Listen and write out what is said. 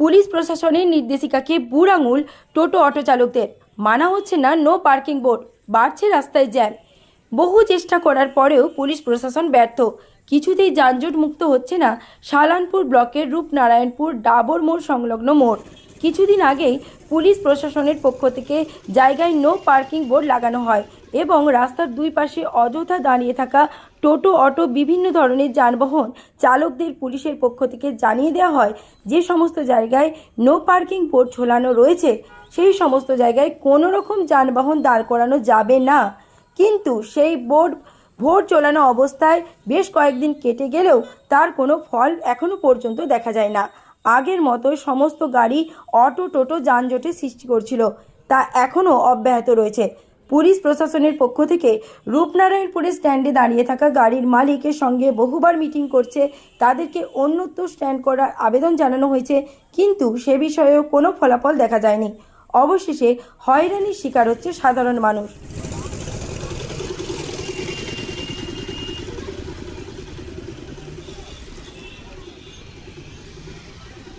Police প্রশাসনের নির্দেশিকাকে বুড় আঙুল টোটো auto চালকদের। মানা হচ্ছে না নো পার্কিং বোর্ড, বাড়ছে রাস্তায় জ্যাম। বহু চেষ্টা করার পরেও পুলিশ প্রশাসন ব্যর্থ। কিছুতেই যানজট মুক্ত হচ্ছে না শালানপুর ব্লকের রূপনারায়ণপুর ডাবর মোড় সংলগ্ন মোড়। কিছুদিন আগেই পুলিশ প্রশাসনের পক্ষ থেকে জায়গায় নো পার্কিং বোর্ড লাগানো হয় এবং রাস্তার দুই পাশে অযথা দাঁড়িয়ে থাকা টোটো অটো বিভিন্ন ধরনের যানবাহন চালকদের পুলিশের পক্ষ থেকে জানিয়ে দেওয়া হয় যে সমস্ত জায়গায় নো পার্কিং বোর্ড ঝোলানো রয়েছে সেই সমস্ত জায়গায় কোনো রকম যানবাহন দাঁড় করানো যাবে না। কিন্তু সেই বোর্ড ভোট চলানো অবস্থায় বেশ কয়েকদিন কেটে গেলেও তার কোনো ফল এখনও পর্যন্ত দেখা যায় না। আগের মতোই সমস্ত গাড়ি অটো টোটো যানজটের সৃষ্টি করছিল, তা এখনও অব্যাহত রয়েছে। পুলিশ প্রশাসনের পক্ষ থেকে রূপনারায়ণপুরের স্ট্যান্ডে দাঁড়িয়ে থাকা গাড়ির মালিকের সঙ্গে বহুবার মিটিং করছে, তাদেরকে অন্যত্র স্ট্যান্ড করার আবেদন জানানো হয়েছে, কিন্তু সে বিষয়েও কোনো ফলাফল দেখা যায়নি। অবশেষে হয়রানির শিকার হচ্ছে সাধারণ মানুষ।